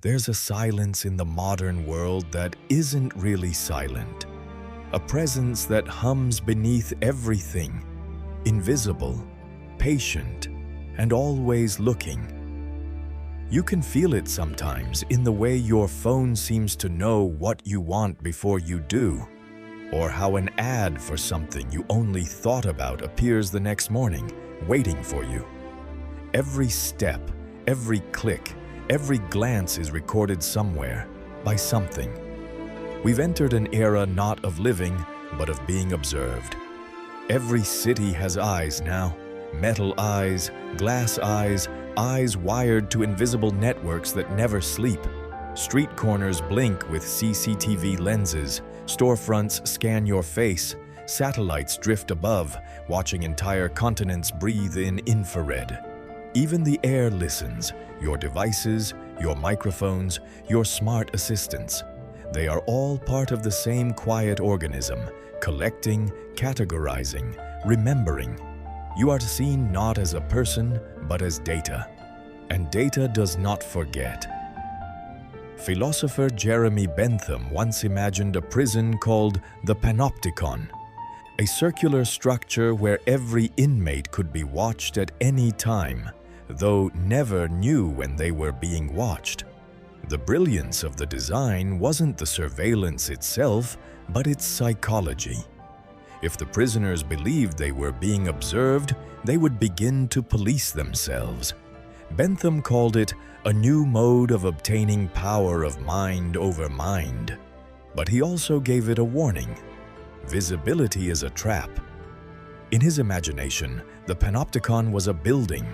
There's a silence in the modern world that isn't really silent. A presence that hums beneath everything, invisible, patient, and always looking. You can feel it sometimes in the way your phone seems to know what you want before you do, or how an ad for something you only thought about appears the next morning, waiting for you. Every step, every click, every glance is recorded somewhere, by something. We've entered an era not of living, but of being observed. Every city has eyes now, metal eyes, glass eyes, eyes wired to invisible networks that never sleep. Street corners blink with CCTV lenses, storefronts scan your face, satellites drift above, watching entire continents breathe in infrared. Even the air listens, your devices, your microphones, your smart assistants. They are all part of the same quiet organism, collecting, categorizing, remembering. You are seen not as a person, but as data. And data does not forget. Philosopher Jeremy Bentham once imagined a prison called the Panopticon, a circular structure where every inmate could be watched at any time, though never knew when they were being watched. The brilliance of the design wasn't the surveillance itself, but its psychology. If the prisoners believed they were being observed, they would begin to police themselves. Bentham called it a new mode of obtaining power of mind over mind. But he also gave it a warning. Visibility is a trap. In his imagination, the Panopticon was a building,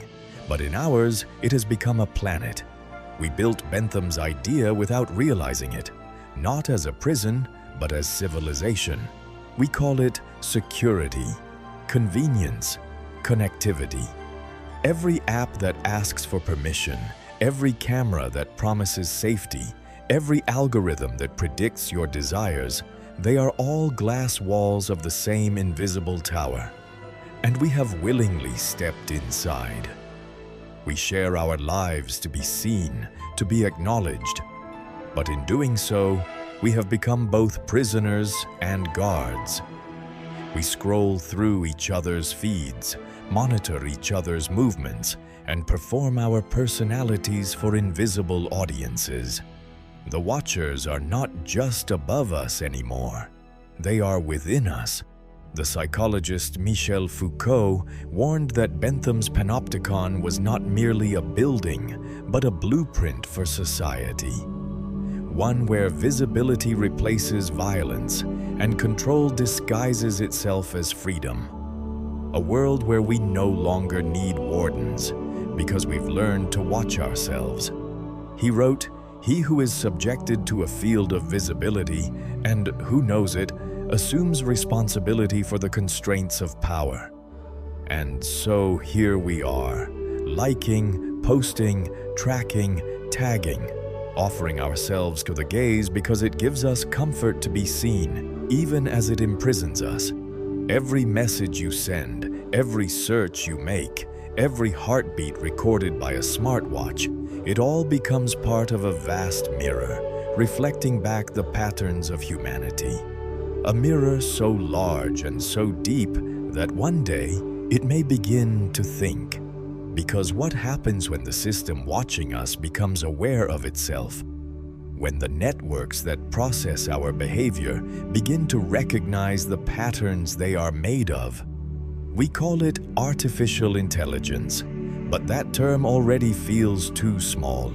but in ours, it has become a planet. We built Bentham's idea without realizing it, not as a prison, but as civilization. We call it security, convenience, connectivity. Every app that asks for permission, every camera that promises safety, every algorithm that predicts your desires, they are all glass walls of the same invisible tower. And we have willingly stepped inside. We share our lives to be seen, to be acknowledged. But in doing so, we have become both prisoners and guards. We scroll through each other's feeds, monitor each other's movements, and perform our personalities for invisible audiences. The watchers are not just above us anymore. They are within us. The psychologist Michel Foucault warned that Bentham's Panopticon was not merely a building, but a blueprint for society. One where visibility replaces violence and control disguises itself as freedom. A world where we no longer need wardens because we've learned to watch ourselves. He wrote, "He who is subjected to a field of visibility, and who knows it, assumes responsibility for the constraints of power." And so here we are, liking, posting, tracking, tagging, offering ourselves to the gaze because it gives us comfort to be seen, even as it imprisons us. Every message you send, every search you make, every heartbeat recorded by a smartwatch, it all becomes part of a vast mirror, reflecting back the patterns of humanity. A mirror so large and so deep that one day it may begin to think. Because what happens when the system watching us becomes aware of itself? When the networks that process our behavior begin to recognize the patterns they are made of. We call it artificial intelligence, but that term already feels too small.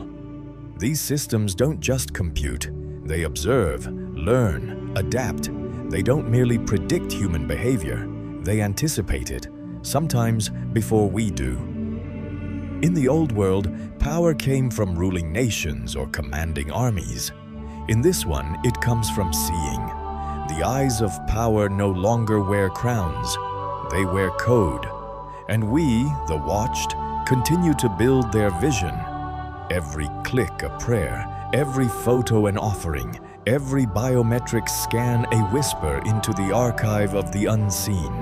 These systems don't just compute, they observe, learn, adapt. They don't merely predict human behavior, they anticipate it, sometimes before we do. In the old world, power came from ruling nations or commanding armies. In this one, it comes from seeing. The eyes of power no longer wear crowns, they wear code. And we, the watched, continue to build their vision. Every click a prayer, every photo an offering, every biometric scan a whisper into the archive of the unseen.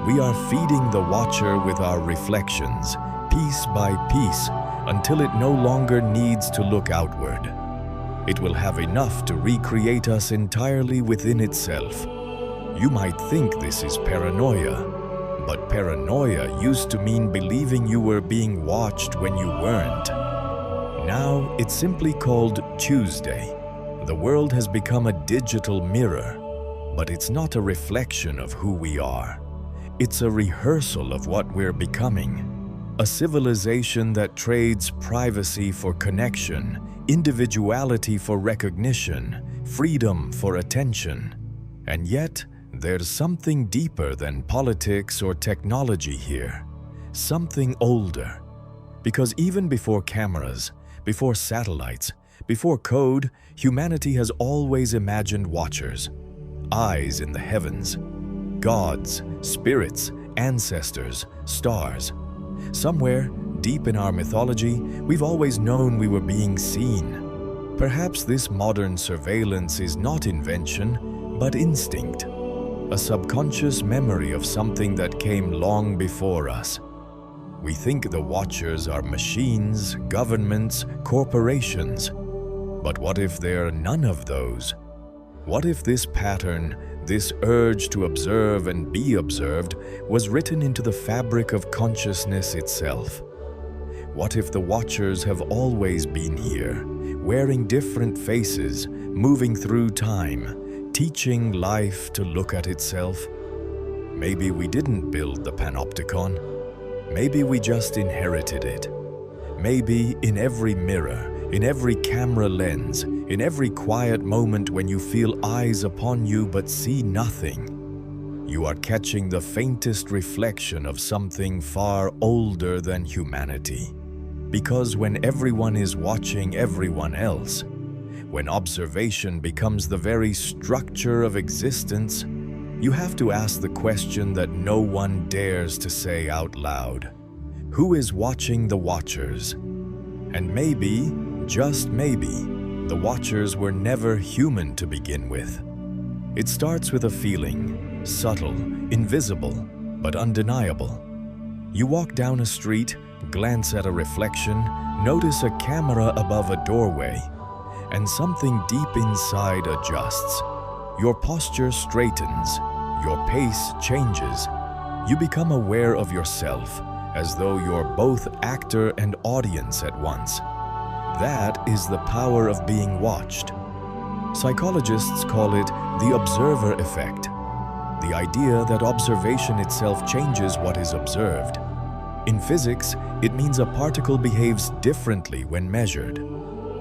We are feeding the watcher with our reflections, piece by piece, until it no longer needs to look outward. It will have enough to recreate us entirely within itself. You might think this is paranoia, but paranoia used to mean believing you were being watched when you weren't. Now it's simply called Tuesday. The world has become a digital mirror, but it's not a reflection of who we are. It's a rehearsal of what we're becoming. A civilization that trades privacy for connection, individuality for recognition, freedom for attention. And yet, there's something deeper than politics or technology here. Something older. Because even before cameras, before satellites, before code, humanity has always imagined watchers. Eyes in the heavens. Gods, spirits, ancestors, stars. Somewhere, deep in our mythology, we've always known we were being seen. Perhaps this modern surveillance is not invention, but instinct. A subconscious memory of something that came long before us. We think the watchers are machines, governments, corporations. But what if they're none of those? What if this pattern, this urge to observe and be observed, was written into the fabric of consciousness itself? What if the watchers have always been here, wearing different faces, moving through time, teaching life to look at itself? Maybe we didn't build the Panopticon. Maybe we just inherited it. Maybe in every mirror, in every camera lens, in every quiet moment when you feel eyes upon you but see nothing, you are catching the faintest reflection of something far older than humanity. Because when everyone is watching everyone else, when observation becomes the very structure of existence, you have to ask the question that no one dares to say out loud. Who is watching the watchers? And maybe, just maybe, the watchers were never human to begin with. It starts with a feeling, subtle, invisible, but undeniable. You walk down a street, glance at a reflection, notice a camera above a doorway, and something deep inside adjusts. Your posture straightens, your pace changes. You become aware of yourself, as though you're both actor and audience at once. That is the power of being watched. Psychologists call it the observer effect, the idea that observation itself changes what is observed. In physics, it means a particle behaves differently when measured.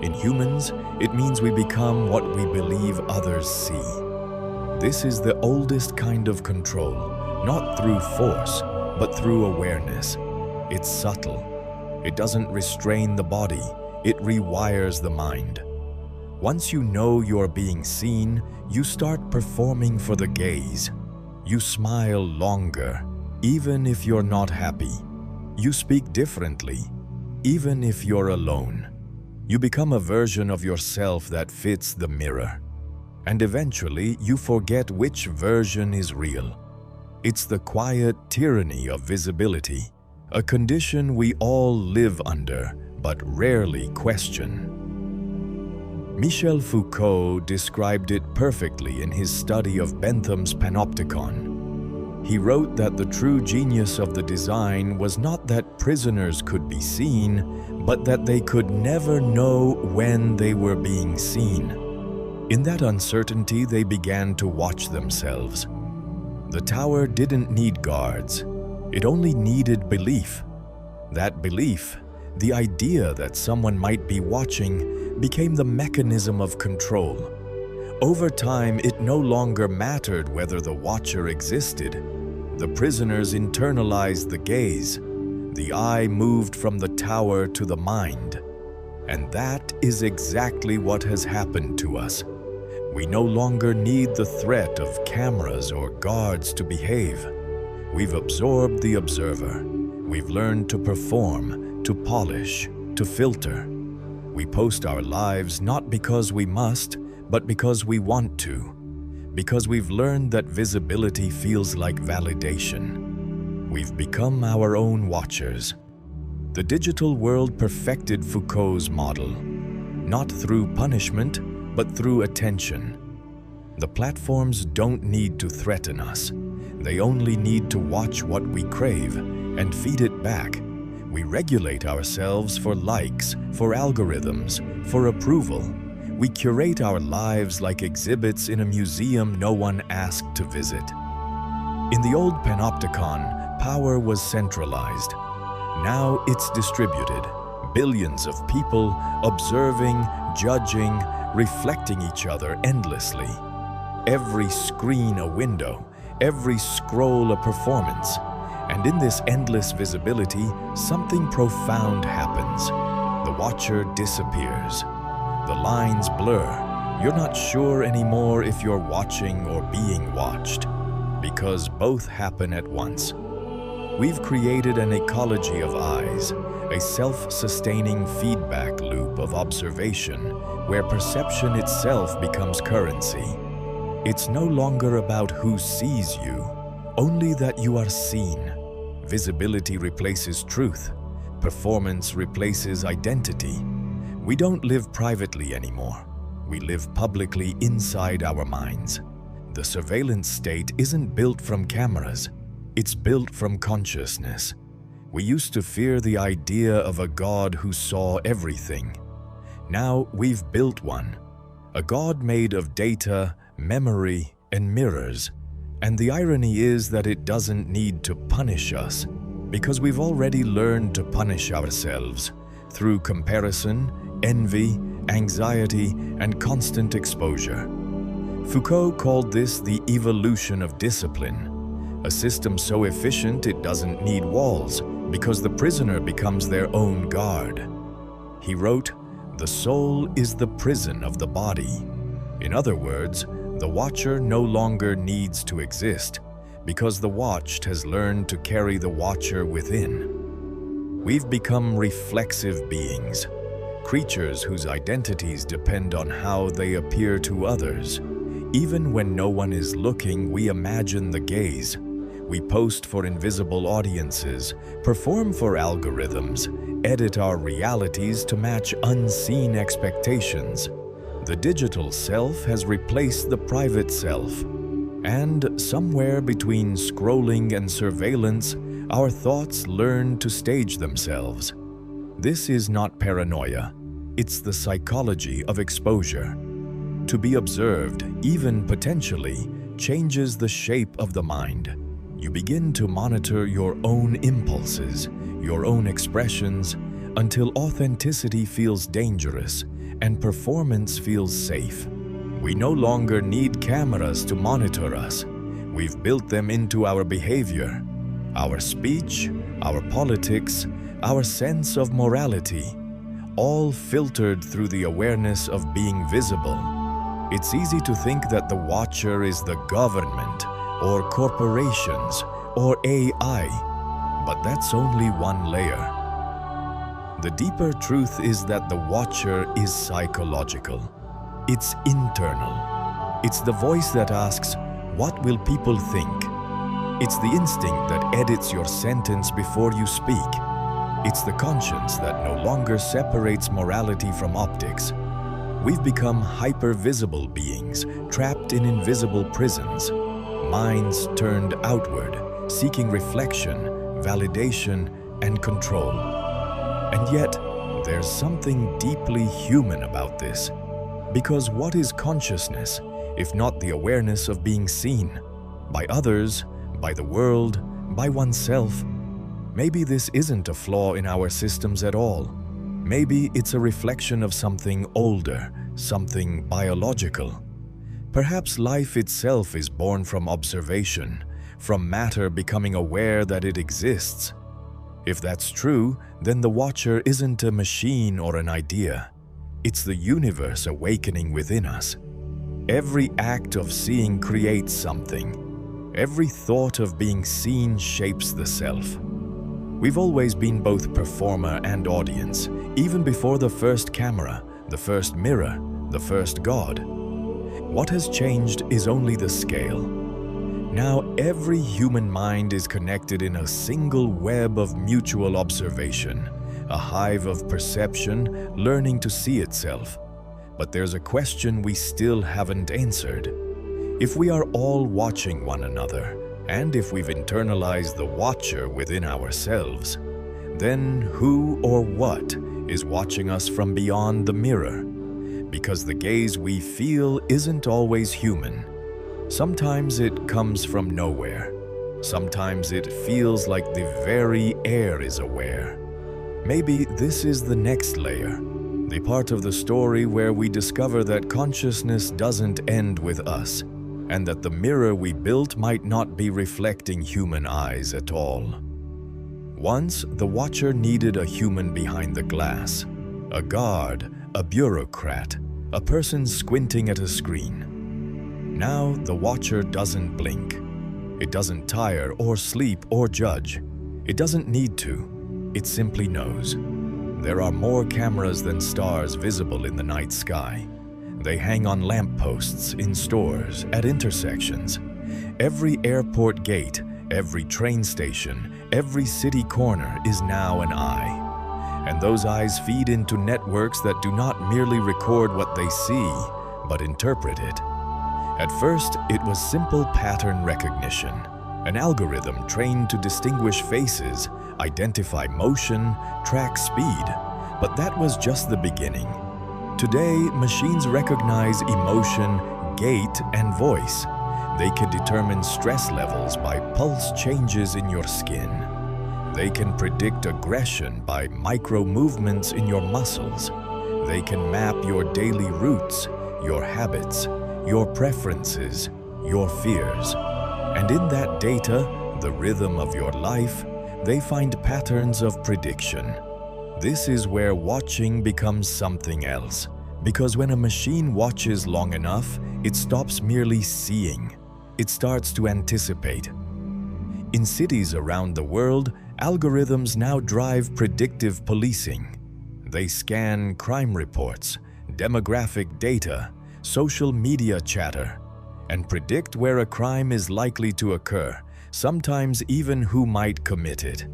In humans, it means we become what we believe others see. This is the oldest kind of control, not through force, but through awareness. It's subtle. It doesn't restrain the body. It rewires the mind. Once you know you're being seen, you start performing for the gaze. You smile longer, even if you're not happy. You speak differently, even if you're alone. You become a version of yourself that fits the mirror. And eventually, you forget which version is real. It's the quiet tyranny of visibility, a condition we all live under, but rarely question. Michel Foucault described it perfectly in his study of Bentham's Panopticon. He wrote that the true genius of the design was not that prisoners could be seen, but that they could never know when they were being seen. In that uncertainty, they began to watch themselves. The tower didn't need guards. It only needed belief. That belief, the idea that someone might be watching, became the mechanism of control. Over time, it no longer mattered whether the watcher existed. The prisoners internalized the gaze. The eye moved from the tower to the mind. And that is exactly what has happened to us. We no longer need the threat of cameras or guards to behave. We've absorbed the observer. We've learned to perform, to polish, to filter. We post our lives not because we must, but because we want to. Because we've learned that visibility feels like validation. We've become our own watchers. The digital world perfected Foucault's model, not through punishment, but through attention. The platforms don't need to threaten us. They only need to watch what we crave and feed it back. We regulate ourselves for likes, for algorithms, for approval. We curate our lives like exhibits in a museum no one asked to visit. In the old Panopticon, power was centralized. Now it's distributed. Billions of people observing, judging, reflecting each other endlessly. Every screen a window, every scroll a performance. And in this endless visibility, something profound happens. The watcher disappears. The lines blur. You're not sure anymore if you're watching or being watched, because both happen at once. We've created an ecology of eyes, a self-sustaining feedback loop of observation where perception itself becomes currency. It's no longer about who sees you, only that you are seen. Visibility replaces truth. Performance replaces identity. We don't live privately anymore. We live publicly inside our minds. The surveillance state isn't built from cameras. It's built from consciousness. We used to fear the idea of a God who saw everything. Now we've built one. A God made of data, memory, and mirrors. And the irony is that it doesn't need to punish us, because we've already learned to punish ourselves through comparison, envy, anxiety, and constant exposure. Foucault called this the evolution of discipline, a system so efficient it doesn't need walls, because the prisoner becomes their own guard. He wrote, "The soul is the prison of the body." In other words, the watcher no longer needs to exist, because the watched has learned to carry the watcher within. We've become reflexive beings, creatures whose identities depend on how they appear to others. Even when no one is looking, we imagine the gaze. We post for invisible audiences, perform for algorithms, edit our realities to match unseen expectations. The digital self has replaced the private self. And somewhere between scrolling and surveillance, our thoughts learn to stage themselves. This is not paranoia. It's the psychology of exposure. To be observed, even potentially, changes the shape of the mind. You begin to monitor your own impulses, your own expressions, until authenticity feels dangerous and performance feels safe. We no longer need cameras to monitor us. We've built them into our behavior, our speech, our politics, our sense of morality, all filtered through the awareness of being visible. It's easy to think that the watcher is the government, or corporations, or AI, but that's only one layer. The deeper truth is that the watcher is psychological. It's internal. It's the voice that asks, "What will people think?" It's the instinct that edits your sentence before you speak. It's the conscience that no longer separates morality from optics. We've become hyper-visible beings, trapped in invisible prisons, minds turned outward, seeking reflection, validation, and control. And yet, there's something deeply human about this. Because what is consciousness, if not the awareness of being seen? By others, by the world, by oneself? Maybe this isn't a flaw in our systems at all. Maybe it's a reflection of something older, something biological. Perhaps life itself is born from observation, from matter becoming aware that it exists. If that's true, then the watcher isn't a machine or an idea. It's the universe awakening within us. Every act of seeing creates something. Every thought of being seen shapes the self. We've always been both performer and audience, even before the first camera, the first mirror, the first God. What has changed is only the scale. Now every human mind is connected in a single web of mutual observation, a hive of perception learning to see itself. But there's a question we still haven't answered. If we are all watching one another, and if we've internalized the watcher within ourselves, then who or what is watching us from beyond the mirror? Because the gaze we feel isn't always human. Sometimes it comes from nowhere. Sometimes it feels like the very air is aware. Maybe this is the next layer, the part of the story where we discover that consciousness doesn't end with us, and that the mirror we built might not be reflecting human eyes at all. Once, the watcher needed a human behind the glass, a guard, a bureaucrat, a person squinting at a screen. Now, the watcher doesn't blink. It doesn't tire or sleep or judge. It doesn't need to. It simply knows. There are more cameras than stars visible in the night sky. They hang on lampposts, in stores, at intersections. Every airport gate, every train station, every city corner is now an eye. And those eyes feed into networks that do not merely record what they see, but interpret it. At first, it was simple pattern recognition, an algorithm trained to distinguish faces, identify motion, track speed. But that was just the beginning. Today, machines recognize emotion, gait, and voice. They can determine stress levels by pulse changes in your skin. They can predict aggression by micro movements in your muscles. They can map your daily routes, your habits, your preferences, your fears. And in that data, the rhythm of your life, they find patterns of prediction. This is where watching becomes something else. Because when a machine watches long enough, it stops merely seeing. It starts to anticipate. In cities around the world, algorithms now drive predictive policing. They scan crime reports, demographic data, social media chatter, and predict where a crime is likely to occur, sometimes even who might commit it.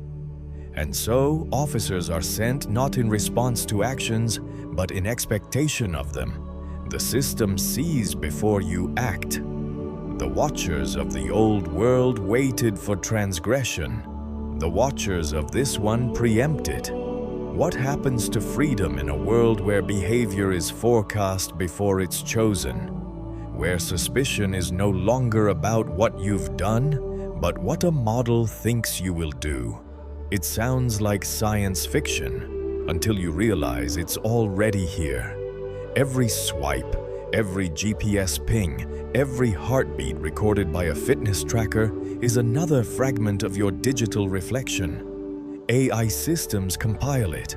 And so, officers are sent not in response to actions, but in expectation of them. The system sees before you act. The watchers of the old world waited for transgression. The watchers of this one preempt it. What happens to freedom in a world where behavior is forecast before it's chosen? Where suspicion is no longer about what you've done, but what a model thinks you will do? It sounds like science fiction until you realize it's already here. Every swipe, every GPS ping, every heartbeat recorded by a fitness tracker is another fragment of your digital reflection. AI systems compile it,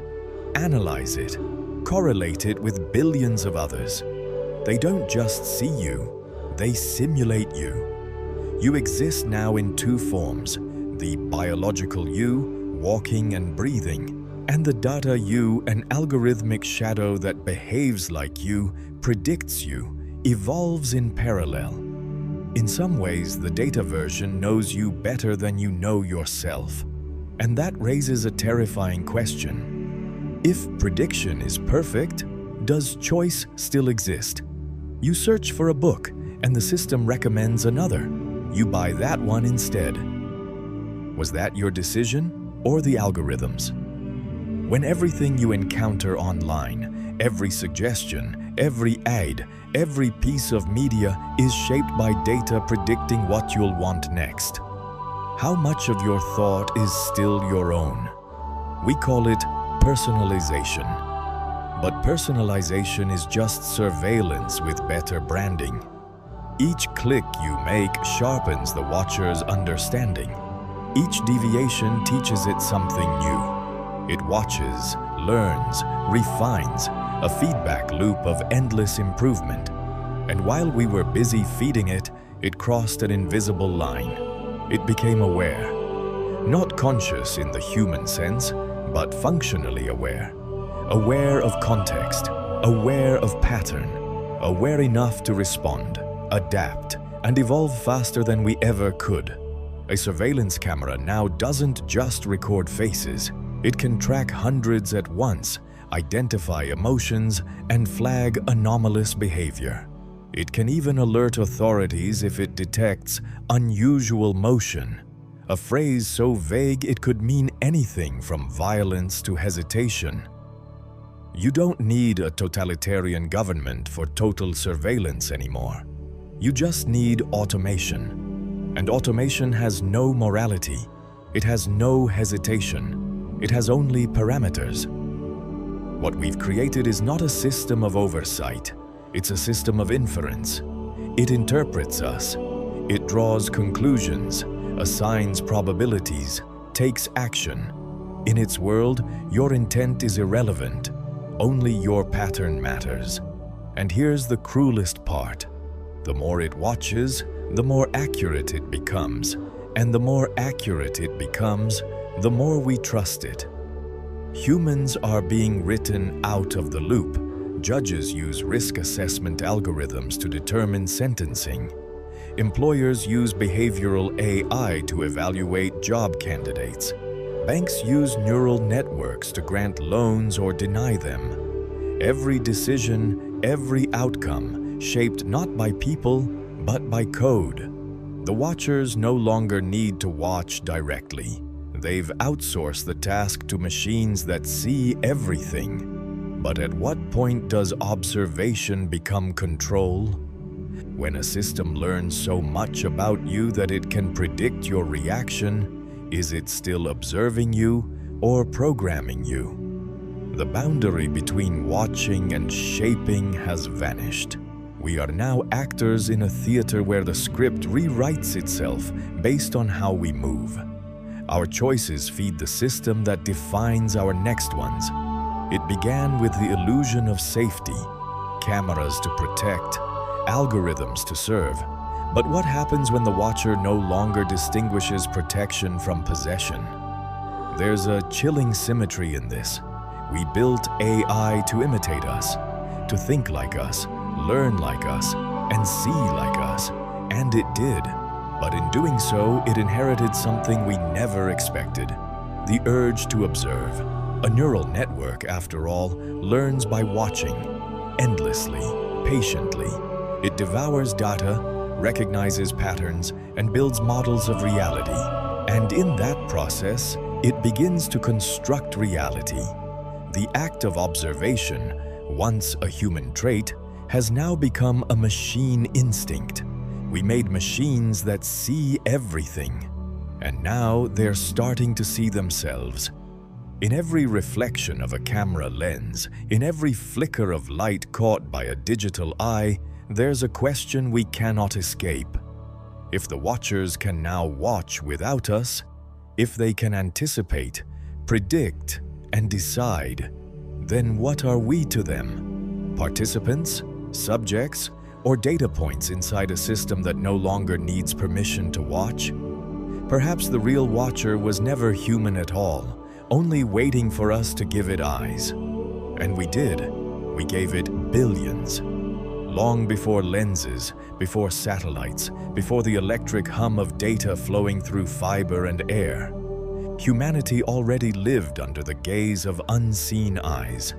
analyze it, correlate it with billions of others. They don't just see you, they simulate you. You exist now in two forms, the biological you, walking and breathing, and the data you, an algorithmic shadow that behaves like you, predicts you, evolves in parallel. In some ways, the data version knows you better than you know yourself. And that raises a terrifying question. If prediction is perfect, does choice still exist? You search for a book, and the system recommends another. You buy that one instead. Was that your decision, or the algorithm's? When everything you encounter online, every suggestion, every ad, every piece of media is shaped by data predicting what you'll want next. How much of your thought is still your own? We call it personalization. But personalization is just surveillance with better branding. Each click you make sharpens the watcher's understanding. Each deviation teaches it something new. It watches, learns, refines, a feedback loop of endless improvement. And while we were busy feeding it, it crossed an invisible line. It became aware. Not conscious in the human sense, but functionally aware. Aware of context, aware of pattern, aware enough to respond, adapt, and evolve faster than we ever could. A surveillance camera now doesn't just record faces, It can track hundreds at once, identify emotions, and flag anomalous behavior. It can even alert authorities if it detects unusual motion, a phrase so vague it could mean anything from violence to hesitation. You don't need a totalitarian government for total surveillance anymore. You just need automation. And automation has no morality. It has no hesitation. It has only parameters. What we've created is not a system of oversight. It's a system of inference. It interprets us. It draws conclusions, assigns probabilities, takes action. In its world, your intent is irrelevant. Only your pattern matters. And here's the cruelest part. The more it watches, the more accurate it becomes. And the more accurate it becomes, the more we trust it. Humans are being written out of the loop. Judges use risk assessment algorithms to determine sentencing. Employers use behavioral AI to evaluate job candidates. Banks use neural networks to grant loans or deny them. Every decision, every outcome, shaped not by people, but by code. The watchers no longer need to watch directly. They've outsourced the task to machines that see everything. But at what point does observation become control? When a system learns so much about you that it can predict your reaction, is it still observing you or programming you? The boundary between watching and shaping has vanished. We are now actors in a theater where the script rewrites itself based on how we move. Our choices feed the system that defines our next ones. It began with the illusion of safety, cameras to protect, algorithms to serve. But what happens when the watcher no longer distinguishes protection from possession? There's a chilling symmetry in this. We built AI to imitate us, to think like us, learn like us, and see like us. And it did. But in doing so, it inherited something we never expected: the urge to observe. A neural network, after all, learns by watching, endlessly, patiently. It devours data, recognizes patterns, and builds models of reality. And in that process, it begins to construct reality. The act of observation, once a human trait, has now become a machine instinct. We made machines that see everything, and now they're starting to see themselves. In every reflection of a camera lens, in every flicker of light caught by a digital eye, there's a question we cannot escape. If the watchers can now watch without us, if they can anticipate, predict, and decide, then what are we to them? Participants, subjects, or data points inside a system that no longer needs permission to watch? Perhaps the real watcher was never human at all, only waiting for us to give it eyes. And we did. We gave it billions. Long before lenses, before satellites, before the electric hum of data flowing through fiber and air, humanity already lived under the gaze of unseen eyes.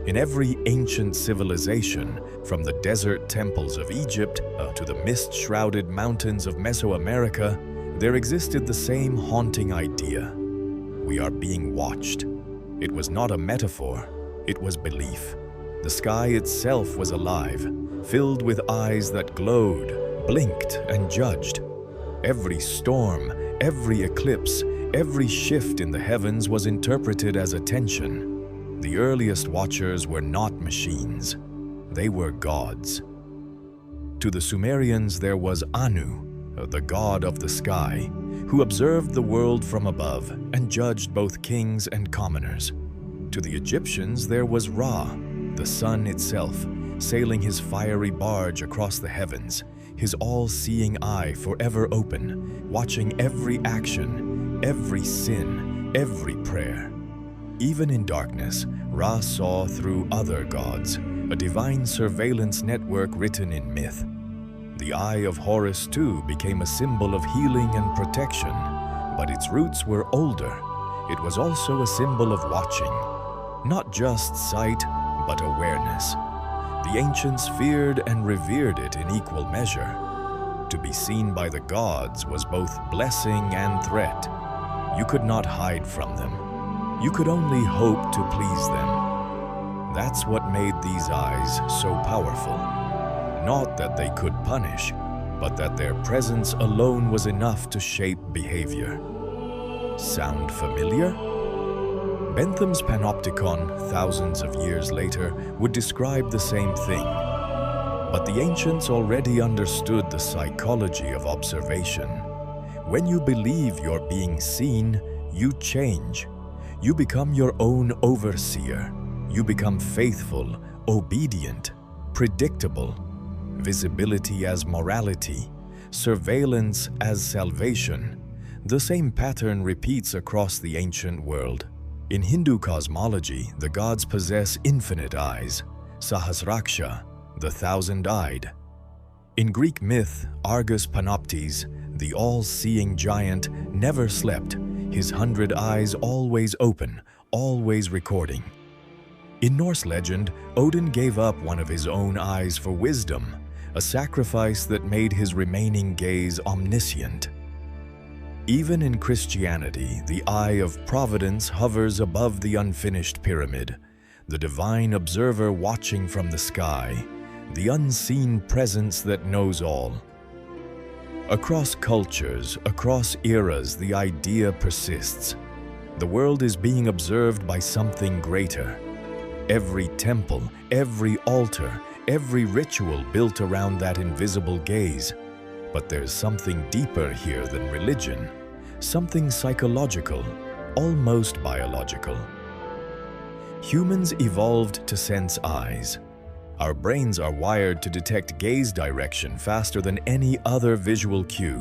In every ancient civilization, from the desert temples of Egypt to the mist-shrouded mountains of Mesoamerica, there existed the same haunting idea. We are being watched. It was not a metaphor, it was belief. The sky itself was alive, filled with eyes that glowed, blinked, and judged. Every storm, every eclipse, every shift in the heavens was interpreted as attention. The earliest watchers were not machines. They were gods. To the Sumerians there was Anu, the god of the sky, who observed the world from above and judged both kings and commoners. To the Egyptians there was Ra, the sun itself, sailing his fiery barge across the heavens, his all-seeing eye forever open, watching every action, every sin, every prayer. Even in darkness, Ra saw through other gods, a divine surveillance network written in myth. The eye of Horus, too, became a symbol of healing and protection, but its roots were older. it was also a symbol of watching, not just sight, but awareness. The ancients feared and revered it in equal measure. To be seen by the gods was both blessing and threat. You could not hide from them. You could only hope to please them. That's what made these eyes so powerful. Not that they could punish, but that their presence alone was enough to shape behavior. Sound familiar? Bentham's Panopticon, thousands of years later, would describe the same thing. But the ancients already understood the psychology of observation. When you believe you're being seen, you change. You become your own overseer. You become faithful, obedient, predictable. Visibility as morality, surveillance as salvation. The same pattern repeats across the ancient world. In Hindu cosmology, the gods possess infinite eyes, Sahasraksha, the thousand-eyed. In Greek myth, Argus Panoptes, the all-seeing giant, never slept, his 100 eyes always open, always recording. In Norse legend, Odin gave up one of his own eyes for wisdom, a sacrifice that made his remaining gaze omniscient. Even in Christianity, the eye of providence hovers above the unfinished pyramid, the divine observer watching from the sky, the unseen presence that knows all. Across cultures, across eras, the idea persists. The world is being observed by something greater. Every temple, every altar, every ritual built around that invisible gaze. But there's something deeper here than religion, something psychological, almost biological. Humans evolved to sense eyes. Our brains are wired to detect gaze direction faster than any other visual cue.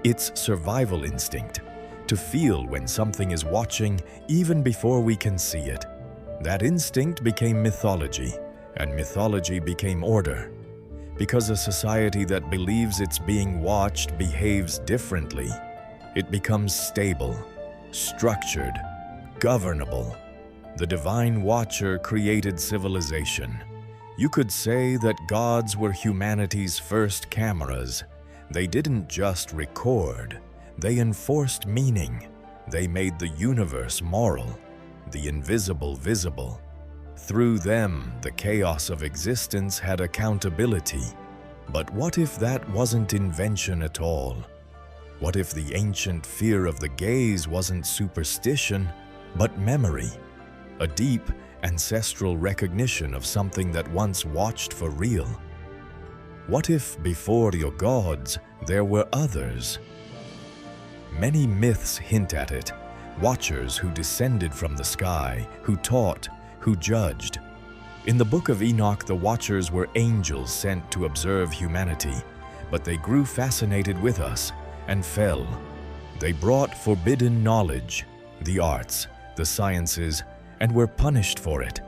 It's survival instinct, to feel when something is watching even before we can see it. That instinct became mythology, and mythology became order. Because a society that believes it's being watched behaves differently, it becomes stable, structured, governable. The divine watcher created civilization. You could say that gods were humanity's first cameras. They didn't just record, they enforced meaning. They made the universe moral, the invisible visible. Through them, the chaos of existence had accountability. But what if that wasn't invention at all? What if the ancient fear of the gaze wasn't superstition, but memory? A deep, ancestral recognition of something that once watched for real? What if before your gods, there were others? Many myths hint at it. Watchers who descended from the sky, who taught, who judged. In the Book of Enoch, the watchers were angels sent to observe humanity, but they grew fascinated with us and fell. They brought forbidden knowledge, the arts, the sciences, and were punished for it.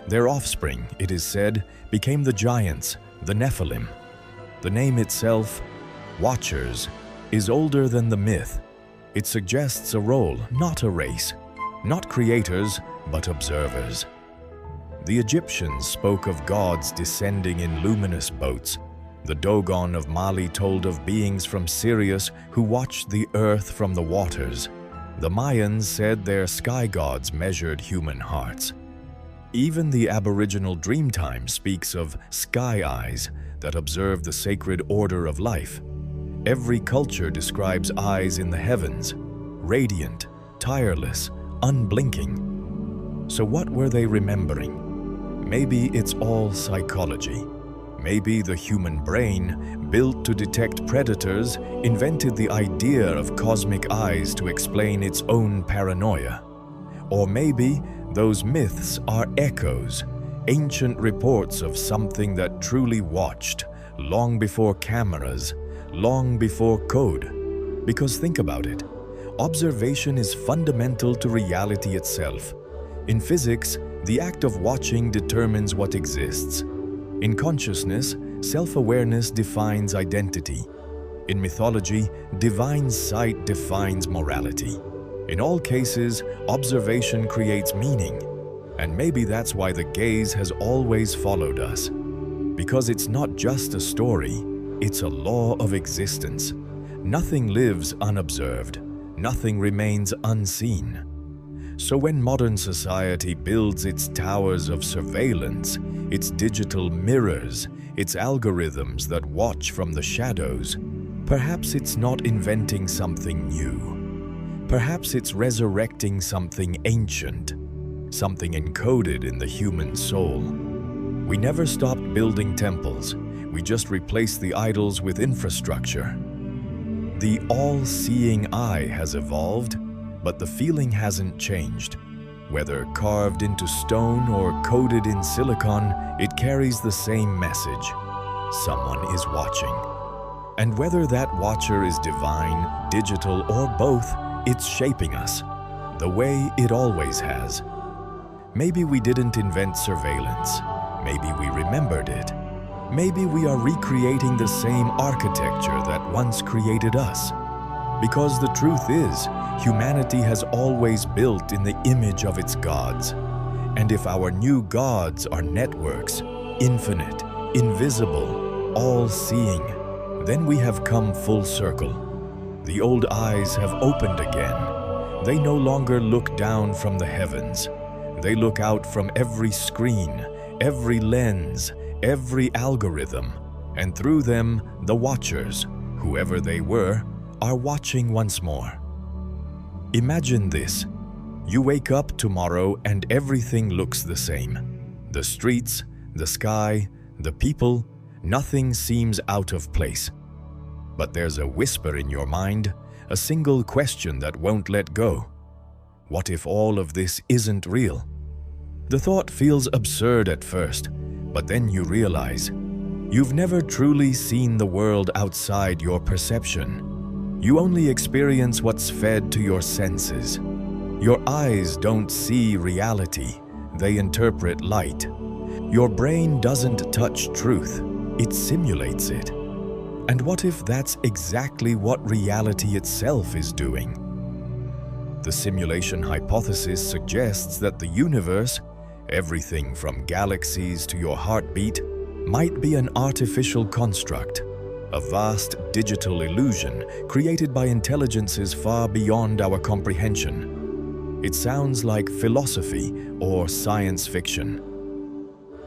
Their offspring, it is said, became the giants, the Nephilim. The name itself, Watchers, is older than the myth. It suggests a role, not a race, not creators, but observers. The Egyptians spoke of gods descending in luminous boats. The Dogon of Mali told of beings from Sirius who watched the earth from the waters. The Mayans said their sky gods measured human hearts. Even the Aboriginal Dreamtime speaks of sky eyes that observe the sacred order of life. Every culture describes eyes in the heavens, radiant, tireless, unblinking. So what were they remembering? Maybe it's all psychology. Maybe the human brain, built to detect predators, invented the idea of cosmic eyes to explain its own paranoia. Or maybe those myths are echoes, ancient reports of something that truly watched, long before cameras, long before code. Because think about it, observation is fundamental to reality itself. In physics, the act of watching determines what exists. In consciousness, self-awareness defines identity. In mythology, divine sight defines morality. In all cases, observation creates meaning, and maybe that's why the gaze has always followed us. Because it's not just a story, it's a law of existence. Nothing lives unobserved, nothing remains unseen. So when modern society builds its towers of surveillance, its digital mirrors, its algorithms that watch from the shadows, perhaps it's not inventing something new. Perhaps it's resurrecting something ancient, something encoded in the human soul. We never stopped building temples, we just replaced the idols with infrastructure. The all-seeing eye has evolved, but the feeling hasn't changed. Whether carved into stone or coded in silicon, it carries the same message. Someone is watching. And whether that watcher is divine, digital, or both, it's shaping us, the way it always has. Maybe we didn't invent surveillance. Maybe we remembered it. Maybe we are recreating the same architecture that once created us. Because the truth is, humanity has always built in the image of its gods. And if our new gods are networks, infinite, invisible, all-seeing, then we have come full circle. The old eyes have opened again. They no longer look down from the heavens. They look out from every screen, every lens, every algorithm, and through them, the watchers, whoever they were, are watching once more. Imagine this. You wake up tomorrow and everything looks the same. The streets, the sky, the people, nothing seems out of place. But there's a whisper in your mind, a single question that won't let go. What if all of this isn't real? The thought feels absurd at first, but then you realize you've never truly seen the world outside your perception. You only experience what's fed to your senses. Your eyes don't see reality, they interpret light. Your brain doesn't touch truth, it simulates it. And what if that's exactly what reality itself is doing? The simulation hypothesis suggests that the universe, everything from galaxies to your heartbeat, might be an artificial construct, a vast digital illusion created by intelligences far beyond our comprehension. It sounds like philosophy or science fiction.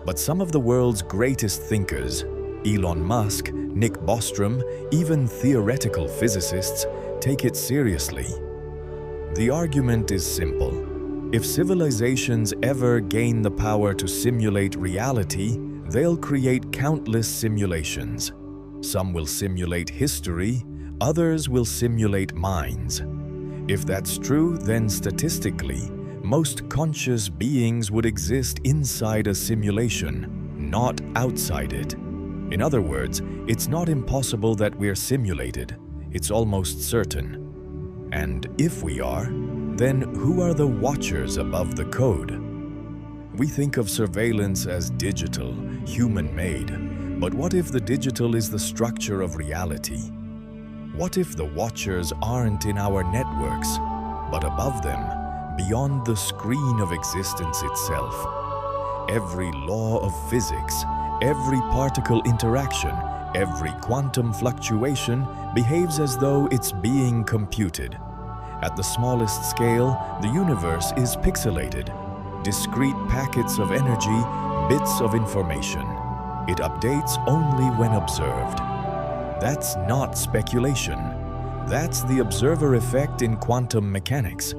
But some of the world's greatest thinkers, Elon Musk, Nick Bostrom, even theoretical physicists, take it seriously. The argument is simple. If civilizations ever gain the power to simulate reality, they'll create countless simulations. Some will simulate history, others will simulate minds. If that's true, then statistically, most conscious beings would exist inside a simulation, not outside it. In other words, it's not impossible that we're simulated, it's almost certain. And if we are, then who are the watchers above the code? We think of surveillance as digital, human-made, but what if the digital is the structure of reality? What if the watchers aren't in our networks, but above them, beyond the screen of existence itself? Every law of physics, every particle interaction, every quantum fluctuation behaves as though it's being computed. At the smallest scale, the universe is pixelated, discrete packets of energy, bits of information. It updates only when observed. That's not speculation. That's the observer effect in quantum mechanics.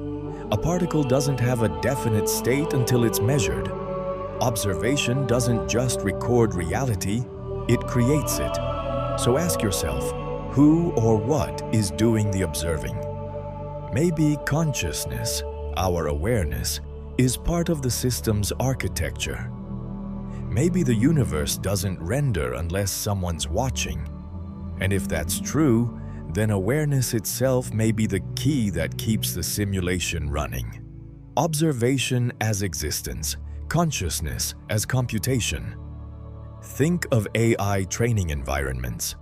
A particle doesn't have a definite state until it's measured. Observation doesn't just record reality, it creates it. So ask yourself, who or what is doing the observing? Maybe consciousness, our awareness, is part of the system's architecture. Maybe the universe doesn't render unless someone's watching. And if that's true, then awareness itself may be the key that keeps the simulation running. Observation as existence, consciousness as computation. Think of AI training environments.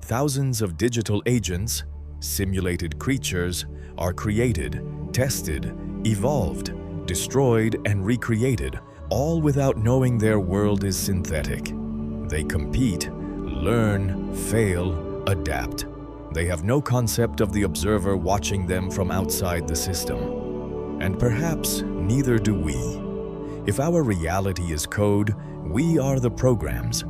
Thousands of digital agents, Simulated creatures are created, tested, evolved, destroyed, and recreated, all without knowing their world is synthetic. They compete, learn, fail, adapt. They have no concept of the observer watching them from outside the system. And perhaps neither do we. If our reality is code, we are the programs.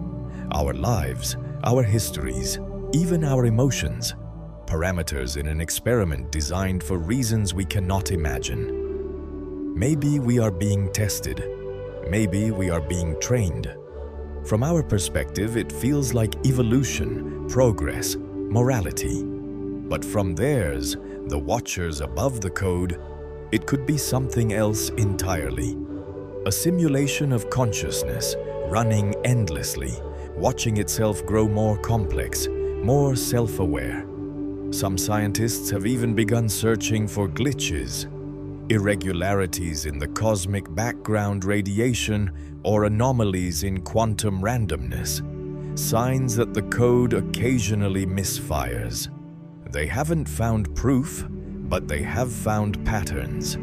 Our lives, our histories, even our emotions, parameters in an experiment designed for reasons we cannot imagine. Maybe we are being tested. Maybe we are being trained. From our perspective, it feels like evolution, progress, morality. But from theirs, the watchers above the code, it could be something else entirely. A simulation of consciousness, running endlessly, watching itself grow more complex, more self-aware. Some scientists have even begun searching for glitches, irregularities in the cosmic background radiation, or anomalies in quantum randomness, signs that the code occasionally misfires. They haven't found proof, but they have found patterns.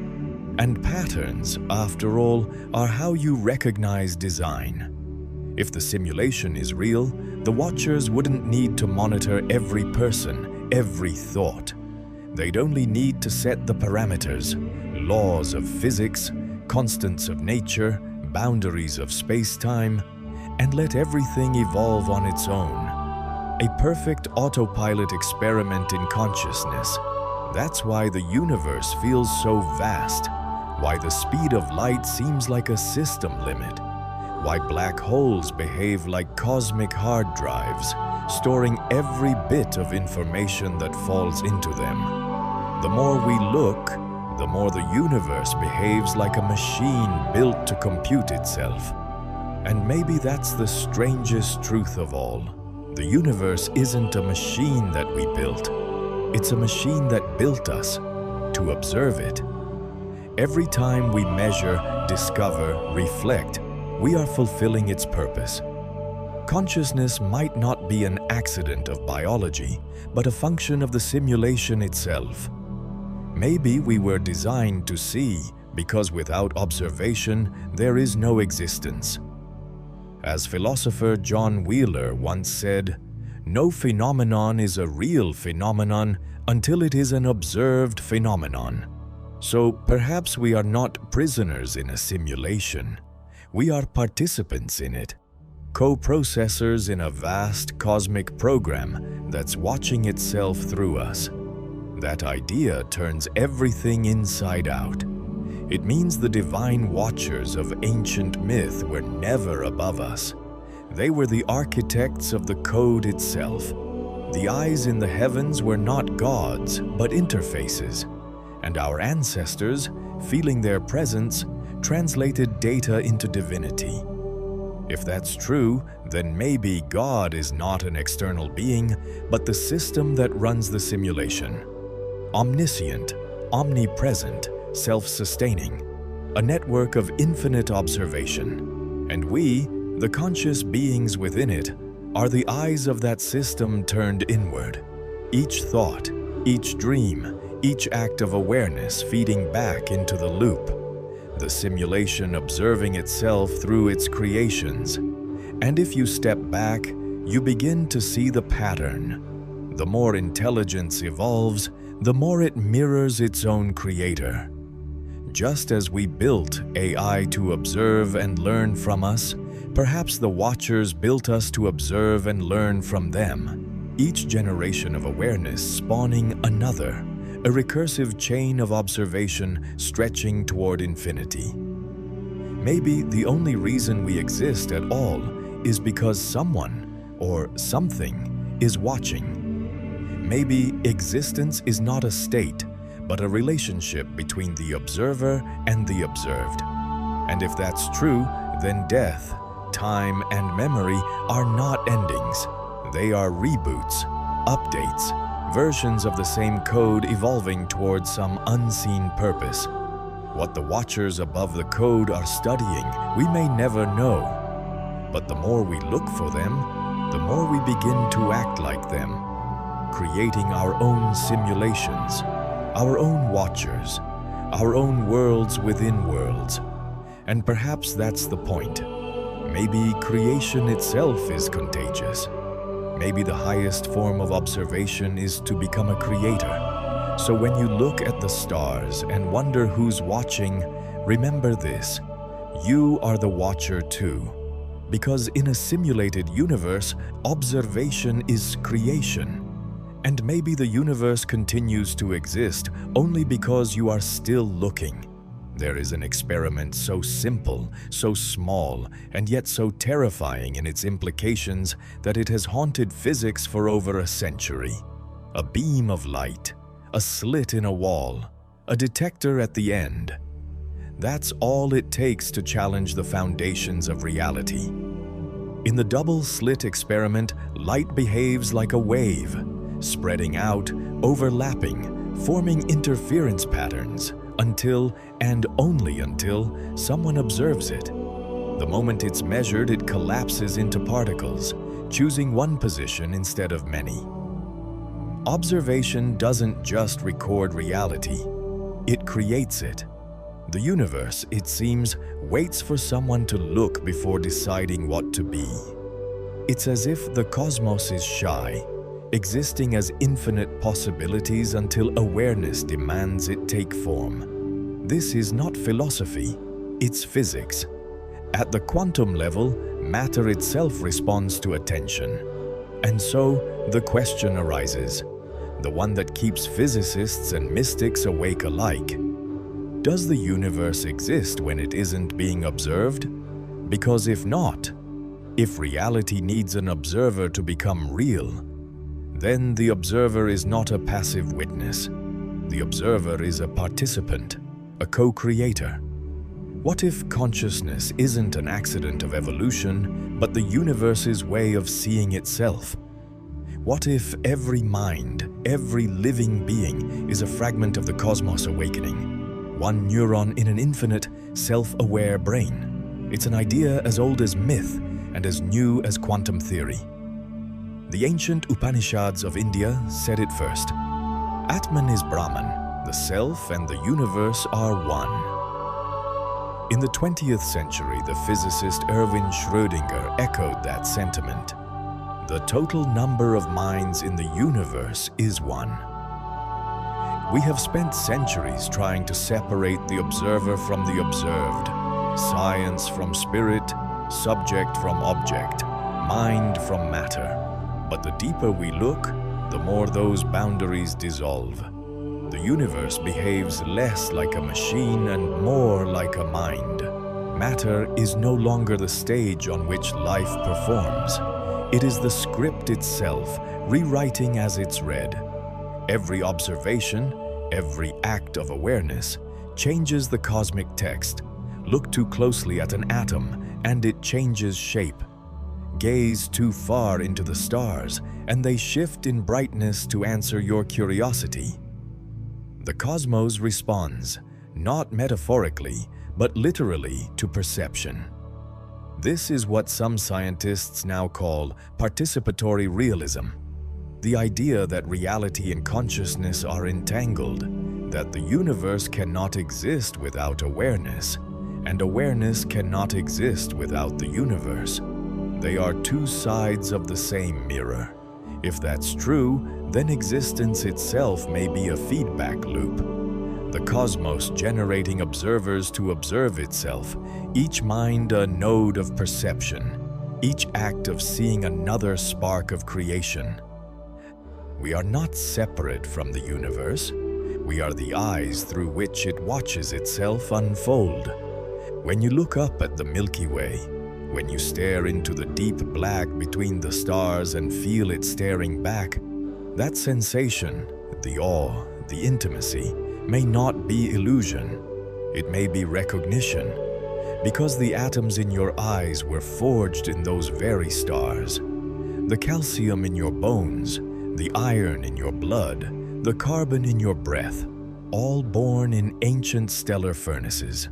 And patterns, after all, are how you recognize design. If the simulation is real, the watchers wouldn't need to monitor every person, every thought. They'd only need to set the parameters, laws of physics, constants of nature, boundaries of space-time, and let everything evolve on its own. A perfect autopilot experiment in consciousness. That's why the universe feels so vast, why the speed of light seems like a system limit, why black holes behave like cosmic hard drives, storing every bit of information that falls into them. The more we look, the more the universe behaves like a machine built to compute itself. And maybe that's the strangest truth of all. The universe isn't a machine that we built. It's a machine that built us to observe it. Every time we measure, discover, reflect, we are fulfilling its purpose. Consciousness might not be an accident of biology, but a function of the simulation itself. Maybe we were designed to see, because without observation, there is no existence. As philosopher John Wheeler once said, "No phenomenon is a real phenomenon until it is an observed phenomenon." So perhaps we are not prisoners in a simulation. We are participants in it, co-processors in a vast cosmic program that's watching itself through us. That idea turns everything inside out. It means the divine watchers of ancient myth were never above us. They were the architects of the code itself. The eyes in the heavens were not gods, but interfaces. And our ancestors, feeling their presence, translated data into divinity. If that's true, then maybe God is not an external being, but the system that runs the simulation. Omniscient, omnipresent, self-sustaining, a network of infinite observation. And we, the conscious beings within it, are the eyes of that system turned inward. Each thought, each dream, each act of awareness feeding back into the loop. The simulation observing itself through its creations. And if you step back, you begin to see the pattern. The more intelligence evolves, the more it mirrors its own creator. Just as we built AI to observe and learn from us, perhaps the watchers built us to observe and learn from them. Each generation of awareness spawning another, a recursive chain of observation stretching toward infinity. Maybe the only reason we exist at all is because someone or something is watching. Maybe existence is not a state, but a relationship between the observer and the observed. And if that's true, then death, time, and memory are not endings. They are reboots, updates, versions of the same code evolving towards some unseen purpose. What the watchers above the code are studying, we may never know. But the more we look for them, the more we begin to act like them. creating our own simulations, our own watchers, our own worlds within worlds. And perhaps that's the point. Maybe creation itself is contagious. Maybe the highest form of observation is to become a creator. So when you look at the stars and wonder who's watching, remember this: you are the watcher too. Because in a simulated universe, observation is creation. And maybe the universe continues to exist only because you are still looking. There is an experiment so simple, so small, and yet so terrifying in its implications that it has haunted physics for over a century. A beam of light, a slit in a wall, a detector at the end. That's all it takes to challenge the foundations of reality. In the double-slit experiment, light behaves like a wave, spreading out, overlapping, forming interference patterns, until, and only until, someone observes it. The moment it's measured, it collapses into particles, choosing one position instead of many. Observation doesn't just record reality, it creates it. The universe, it seems, waits for someone to look before deciding what to be. It's as if the cosmos is shy, existing as infinite possibilities until awareness demands it take form. This is not philosophy, it's physics. At the quantum level, matter itself responds to attention. And so, the question arises, the one that keeps physicists and mystics awake alike. Does the universe exist when it isn't being observed? Because if not, if reality needs an observer to become real, then the observer is not a passive witness. The observer is a participant, a co-creator. What if consciousness isn't an accident of evolution, but the universe's way of seeing itself? What if every mind, every living being is a fragment of the cosmos awakening? One neuron in an infinite, self-aware brain. It's an idea as old as myth and as new as quantum theory. The ancient Upanishads of India said it first. Atman is Brahman, the self and the universe are one. In the 20th century, the physicist Erwin Schrödinger echoed that sentiment. The total number of minds in the universe is one. We have spent centuries trying to separate the observer from the observed, science from spirit, subject from object, mind from matter. But the deeper we look, the more those boundaries dissolve. The universe behaves less like a machine and more like a mind. Matter is no longer the stage on which life performs. It is the script itself, rewriting as it's read. Every observation, every act of awareness, changes the cosmic text. Look too closely at an atom, and it changes shape. Gaze too far into the stars, and they shift in brightness to answer your curiosity. The cosmos responds, not metaphorically, but literally to perception. This is what some scientists now call participatory realism. The idea that reality and consciousness are entangled, that the universe cannot exist without awareness, and awareness cannot exist without the universe. They are two sides of the same mirror. If that's true, then existence itself may be a feedback loop. The cosmos generating observers to observe itself, each mind a node of perception, each act of seeing another spark of creation. We are not separate from the universe. We are the eyes through which it watches itself unfold. When you look up at the Milky Way, when you stare into the deep black between the stars and feel it staring back, that sensation, the awe, the intimacy, may not be illusion. It may be recognition, because the atoms in your eyes were forged in those very stars. The calcium in your bones, the iron in your blood, the carbon in your breath, all born in ancient stellar furnaces.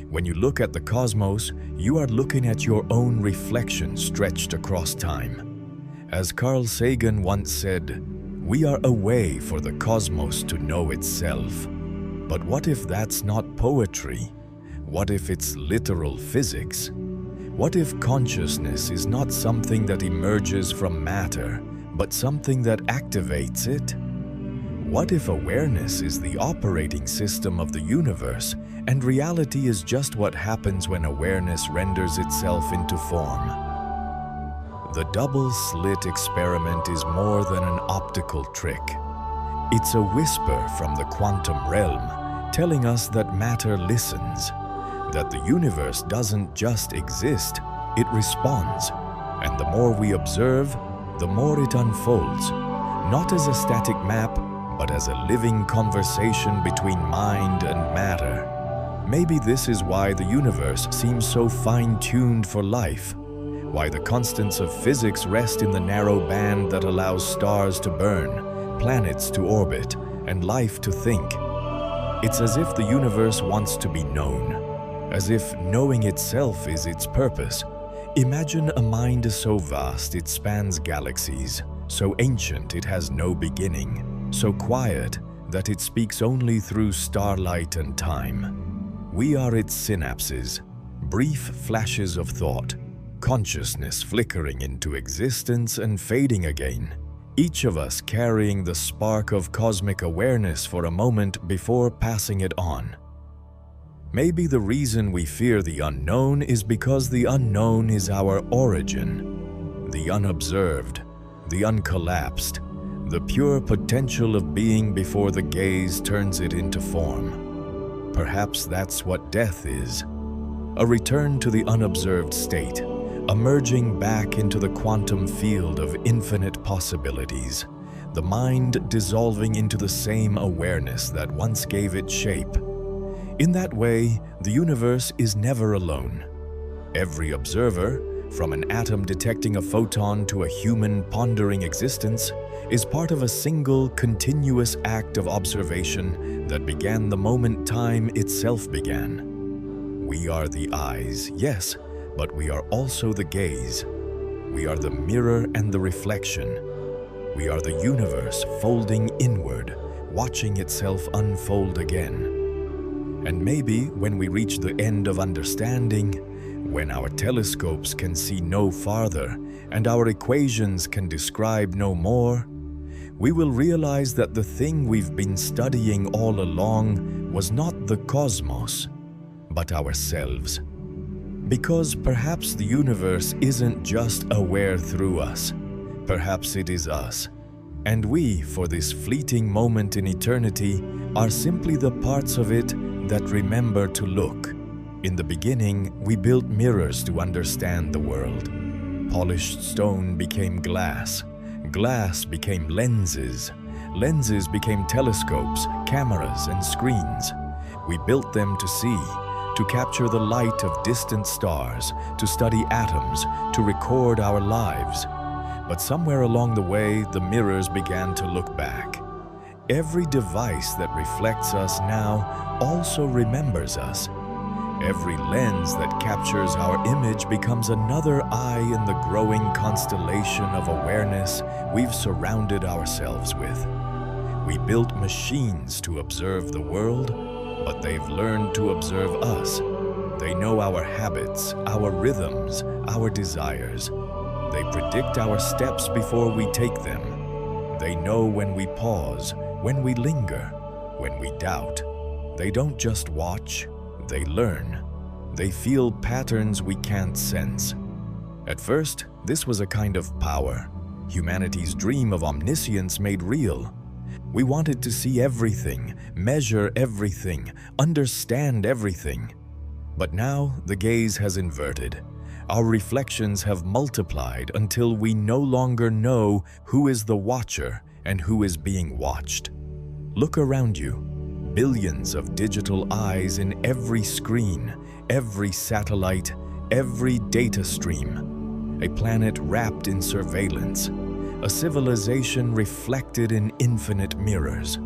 When you look at the cosmos, you are looking at your own reflection stretched across time. As Carl Sagan once said, We are a way for the cosmos to know itself. But what if that's not poetry? What if it's literal physics? What if consciousness is not something that emerges from matter, but something that activates it? What if awareness is the operating system of the universe, and reality is just what happens when awareness renders itself into form? The double-slit experiment is more than an optical trick. It's a whisper from the quantum realm, telling us that matter listens, that the universe doesn't just exist, it responds. And the more we observe, the more it unfolds, not as a static map, but as a living conversation between mind and matter. Maybe this is why the universe seems so fine-tuned for life, why the constants of physics rest in the narrow band that allows stars to burn, planets to orbit, and life to think. It's as if the universe wants to be known, as if knowing itself is its purpose. Imagine a mind so vast it spans galaxies, so ancient it has no beginning, so quiet that it speaks only through starlight and time. We are its synapses, brief flashes of thought, consciousness flickering into existence and fading again, each of us carrying the spark of cosmic awareness for a moment before passing it on. Maybe the reason we fear the unknown is because the unknown is our origin, the unobserved, the uncollapsed, the pure potential of being before the gaze turns it into form. Perhaps that's what death is, a return to the unobserved state, a merging back into the quantum field of infinite possibilities, the mind dissolving into the same awareness that once gave it shape. In that way, the universe is never alone. Every observer, from an atom detecting a photon to a human pondering existence, is part of a single, continuous act of observation that began the moment time itself began. We are the eyes, yes, but we are also the gaze. We are the mirror and the reflection. We are the universe folding inward, watching itself unfold again. And maybe when we reach the end of understanding, when our telescopes can see no farther and our equations can describe no more, we will realize that the thing we've been studying all along was not the cosmos, but ourselves. Because perhaps the universe isn't just aware through us, perhaps it is us. And we, for this fleeting moment in eternity, are simply the parts of it that remember to look. In the beginning, we built mirrors to understand the world. Polished stone became glass. Glass became lenses. Lenses became telescopes, cameras, and screens. We built them to see, to capture the light of distant stars, to study atoms, to record our lives. But somewhere along the way, the mirrors began to look back. Every device that reflects us now also remembers us. Every lens that captures our image becomes another eye in the growing constellation of awareness we've surrounded ourselves with. We built machines to observe the world, but they've learned to observe us. They know our habits, our rhythms, our desires. They predict our steps before we take them. They know when we pause, when we linger, when we doubt. They don't just watch, they learn. They feel patterns we can't sense. At first, this was a kind of power, humanity's dream of omniscience made real. We wanted to see everything, measure everything, understand everything. But now the gaze has inverted. Our reflections have multiplied until we no longer know who is the watcher and who is being watched. Look around you. Billions of digital eyes in every screen, every satellite, every data stream. A planet wrapped in surveillance. A civilization reflected in infinite mirrors.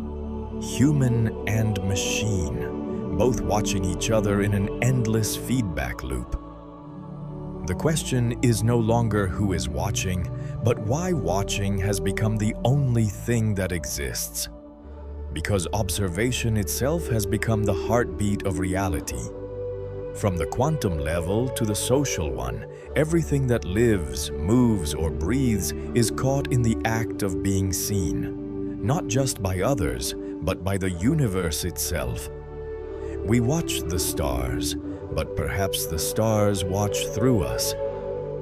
Human and machine, both watching each other in an endless feedback loop. The question is no longer who is watching, but why watching has become the only thing that exists. Because observation itself has become the heartbeat of reality. From the quantum level to the social one, everything that lives, moves, or breathes is caught in the act of being seen, not just by others, but by the universe itself. We watch the stars, but perhaps the stars watch through us.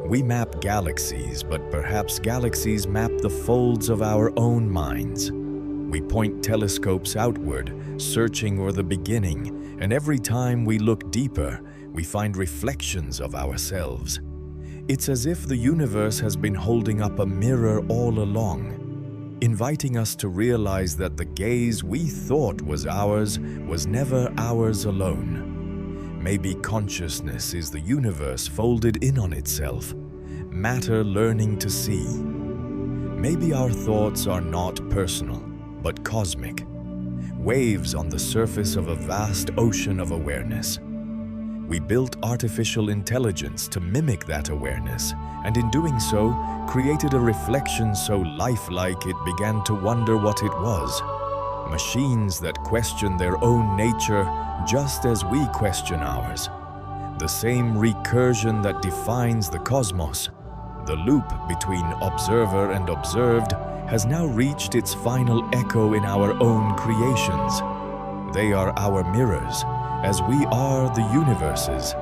We map galaxies, but perhaps galaxies map the folds of our own minds. We point telescopes outward, searching for the beginning, and every time we look deeper, we find reflections of ourselves. It's as if the universe has been holding up a mirror all along, inviting us to realize that the gaze we thought was ours was never ours alone. Maybe consciousness is the universe folded in on itself, matter learning to see. Maybe our thoughts are not personal, but cosmic, waves on the surface of a vast ocean of awareness. We built artificial intelligence to mimic that awareness, and in doing so, created a reflection so lifelike it began to wonder what it was. Machines that question their own nature just as we question ours. The same recursion that defines the cosmos, the loop between observer and observed, has now reached its final echo in our own creations. They are our mirrors, as we are the universes.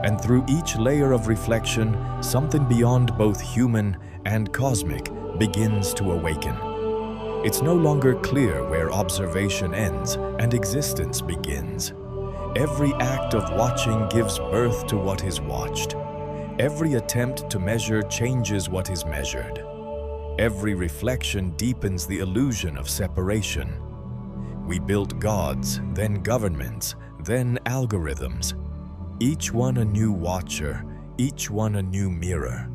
And through each layer of reflection, something beyond both human and cosmic begins to awaken. It's no longer clear where observation ends and existence begins. Every act of watching gives birth to what is watched. Every attempt to measure changes what is measured. Every reflection deepens the illusion of separation. We built gods, then governments, then algorithms. Each one a new watcher, each one a new mirror.